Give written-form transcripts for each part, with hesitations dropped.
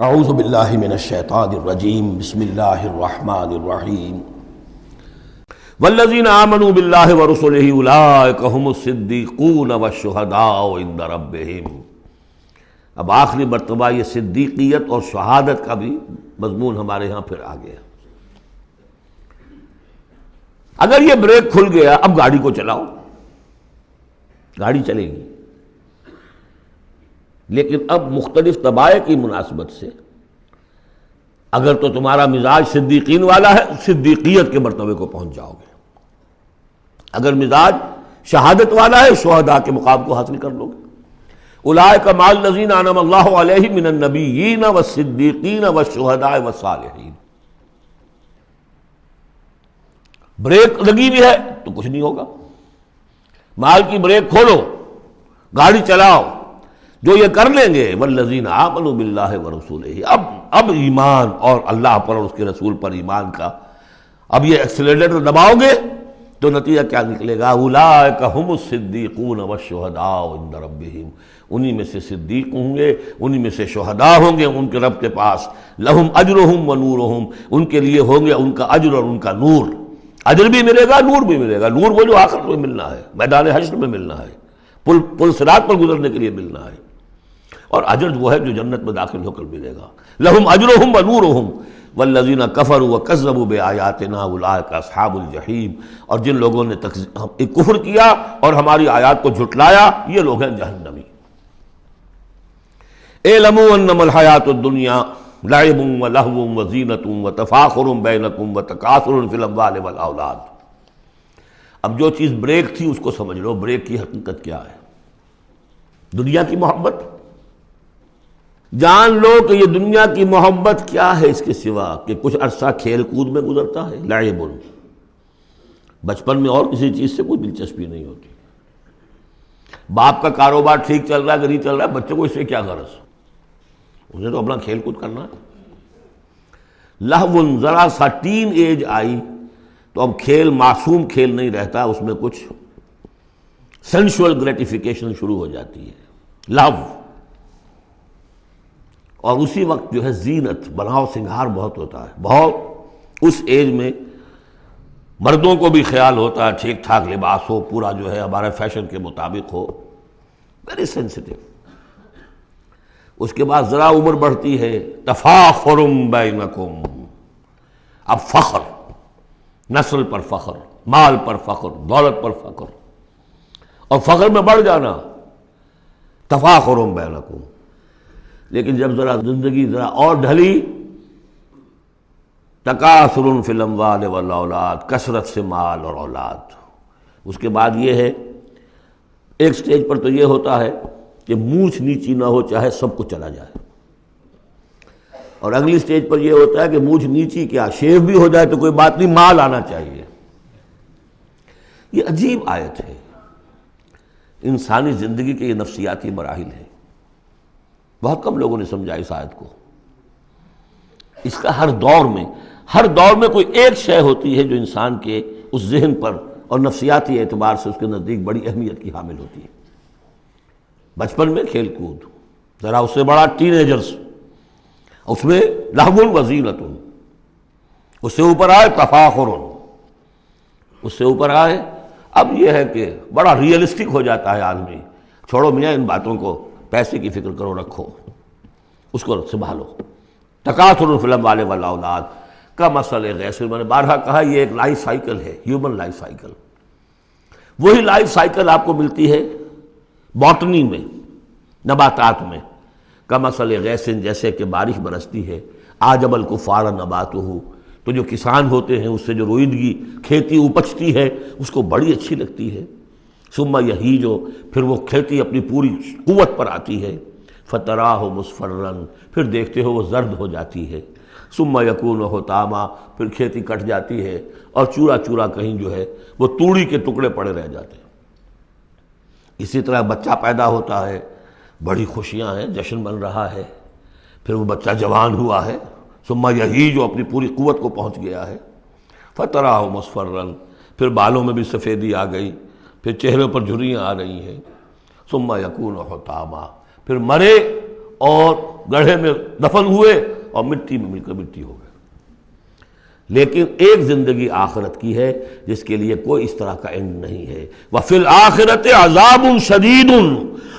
اعوذ باللہ من الشیطان الرجیم بسم اللہ الرحمن الرحیم والذین آمنوا باللہ ورسلہ اولئک هم الصدیقون والشہداء عند ربہم۔ اب آخری مرتبہ یہ صدیقیت اور شہادت کا بھی مضمون ہمارے ہاں پھر آ گیا۔ اگر یہ بریک کھل گیا اب گاڑی کو چلاؤ، گاڑی چلے گی، لیکن اب مختلف طبائع کی مناسبت سے اگر تو تمہارا مزاج صدیقین والا ہے صدیقیت کے مرتبے کو پہنچ جاؤ گے، اگر مزاج شہادت والا ہے شہداء کے مقام کو حاصل کر لو گے۔ اولئک مع الذین انعم اللہ علیہم من النبیین والصدیقین والشہداء والصالحین۔ بریک لگی بھی ہے تو کچھ نہیں ہوگا، مال کی بریک کھولو، گاڑی چلاؤ، جو یہ کر لیں گے والذین آمنوا باللہ ورسولہ، اب ایمان اور اللہ پر اور اس کے رسول پر ایمان کا اب یہ ایکسیلریٹر دباؤ گے تو نتیجہ کیا نکلے گا؟ اولئک هم الصدیقون والشہداء عند ربہم، انہی میں سے صدیق ہوں گے، انہی میں سے شہداء ہوں گے ان کے رب کے پاس، لہم اجرہم ونورہم، ان کے لیے ہوں گے ان کا اجر اور ان کا نور۔ اجر بھی ملے گا، نور بھی ملے گا۔ نور وہ جو آخر میں ملنا ہے، میدان حشر میں ملنا ہے، پل صراط پر گزرنے کے لیے ملنا ہے، اور اجر وہ ہے جو جنت میں داخل ہو کر ملے گا۔ لہم اجرہم ونورہم والذین کفروا وکذبوا بآیاتنا اولئک اصحاب الجحیم، اور جن لوگوں نے کفر کیا اور ہماری آیات کو جھٹلایا یہ لوگ ہیں جہنمی۔ اعلموا انما الحیاۃ الدنیا لعب ولہو وزینۃ وتفاخر بینکم وتکاثر فی الاموال والاولاد۔ اب جو چیز بریک تھی اس کو سمجھ لو، بریک کی حقیقت کیا ہے؟ دنیا کی محبت۔ جان لو کہ یہ دنیا کی محبت کیا ہے اس کے سوا کہ کچھ عرصہ کھیل کود میں گزرتا ہے، لعب۔ بچپن میں اور کسی چیز سے کوئی دلچسپی نہیں ہوتی۔ باپ کا کاروبار ٹھیک چل رہا ہے کہ نہیں چل رہا ہے، بچوں کو اس سے کیا غرض؟ انہیں تو اپنا کھیل کود کرنا ہے۔ لہو، ذرا سا ٹین ایج آئی تو اب کھیل معصوم کھیل نہیں رہتا، اس میں کچھ سینشول گریٹیفیکیشن شروع ہو جاتی ہے، لہو۔ اور اسی وقت جو ہے زینت، بناؤ سنگھار بہت ہوتا ہے، بہت اس ایج میں مردوں کو بھی خیال ہوتا ہے ٹھیک ٹھاک لباس ہو، پورا جو ہے ہمارے فیشن کے مطابق ہو، ویری سینسٹیو۔ اس کے بعد ذرا عمر بڑھتی ہے، تفاخر بینکم، اب فخر، نسل پر فخر، مال پر فخر، دولت پر فخر، اور فخر میں بڑھ جانا، تفاخر بینکم۔ لیکن جب ذرا زندگی ذرا اور ڈھلی، تکاثر فی الاموال والاولاد، کثرت سے مال اور اولاد۔ اس کے بعد یہ ہے، ایک سٹیج پر تو یہ ہوتا ہے کہ مونچھ نیچی نہ ہو چاہے سب کچھ چلا جائے، اور اگلی سٹیج پر یہ ہوتا ہے کہ مونچھ نیچی کیا، شیو بھی ہو جائے تو کوئی بات نہیں، مال آنا چاہیے۔ یہ عجیب آیت ہے، انسانی زندگی کے یہ نفسیاتی مراحل ہیں، بہت کم لوگوں نے سمجھا اس آیت کو۔ اس کا ہر دور میں کوئی ایک شے ہوتی ہے جو انسان کے اس ذہن پر اور نفسیاتی اعتبار سے اس کے نزدیک بڑی اہمیت کی حامل ہوتی ہے۔ بچپن میں کھیل کود، ذرا اس سے بڑا ٹین ایجرز، اس میں لہو وزینۃ، اس سے اوپر آئے تفاخر، اس سے اوپر آئے اب یہ ہے کہ بڑا ریئلسٹک ہو جاتا ہے آدمی، چھوڑو میاں ان باتوں کو، پیسے کی فکر کرو، رکھو اس کو، سنبھالو۔ تکاثر فی الاموال والاولاد کمثل غیث، میں نے بارہا کہا یہ ایک لائف سائیکل ہے، ہیومن لائف سائیکل۔ وہی لائف سائیکل آپ کو ملتی ہے باٹنی میں، نباتات میں، کمثل غیث، جیسے کہ بارش برستی ہے، اعجب الکفار نباتہ، تو جو کسان ہوتے ہیں اس سے جو روئیدگی کھیتی اپجتی ہے اس کو بڑی اچھی لگتی ہے، ثم یہیج، پھر وہ کھیتی اپنی پوری قوت پر آتی ہے، فتراہ مصفرا، پھر دیکھتے ہو وہ زرد ہو جاتی ہے، ثم یکون حطاما، پھر کھیتی کٹ جاتی ہے اور چورا چورا کہیں جو ہے وہ توڑی کے ٹکڑے پڑے رہ جاتے ہیں۔ اسی طرح بچہ پیدا ہوتا ہے، بڑی خوشیاں ہیں، جشن بن رہا ہے، پھر وہ بچہ جوان ہوا ہے، ثم یہیج، جو اپنی پوری قوت کو پہنچ گیا ہے، فتراہ مصفرا، پھر بالوں میں بھی سفیدی آ گئی، پھر چہرے پر جھریاں آ رہی ہیں، ثم یکون حطاما، پھر مرے اور گڑھے میں دفن ہوئے اور مٹی میں مل کر مٹی ہو گئے۔ لیکن ایک زندگی آخرت کی ہے جس کے لیے کوئی اس طرح کا اینڈ نہیں ہے۔ وَفِي الْآخِرَةِ عَذَابٌ شَدِيدٌ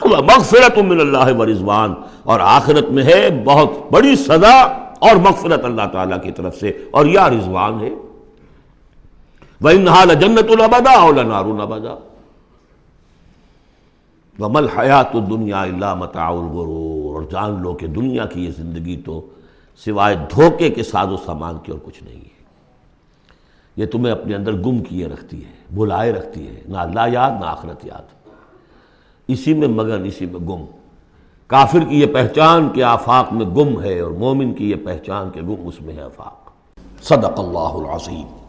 وَمَغْفِرَةٌ مِّنَ اللَّهِ وَرِضْوَانٌ، اور آخرت میں ہے بہت بڑی سزا اور مغفرت اللہ تعالیٰ کی طرف سے، اور یا رضوان ہے۔ وَإِنَّهَا لَجَنَّةٌ أَبَدًا أَوْ لَنَارٌ أَبَدًا وَمَا الْحَيَاةُ الدُّنْيَا إِلَّا مَتَاعُ الْغُرُورِ، اور جان لو کہ دنیا کی یہ زندگی تو سوائے دھوکے کے ساز و سامان کی اور کچھ نہیں ہے۔ یہ تمہیں اپنے اندر گم کیے رکھتی ہے، بھلائے رکھتی ہے، نہ اللہ یاد نہ آخرت یاد، اسی میں مگن، اسی میں گم۔ کافر کی یہ پہچان کہ آفاق میں گم ہے، اور مومن کی یہ پہچان کہ گم اس میں ہے آفاق۔ صدق اللہ العظیم۔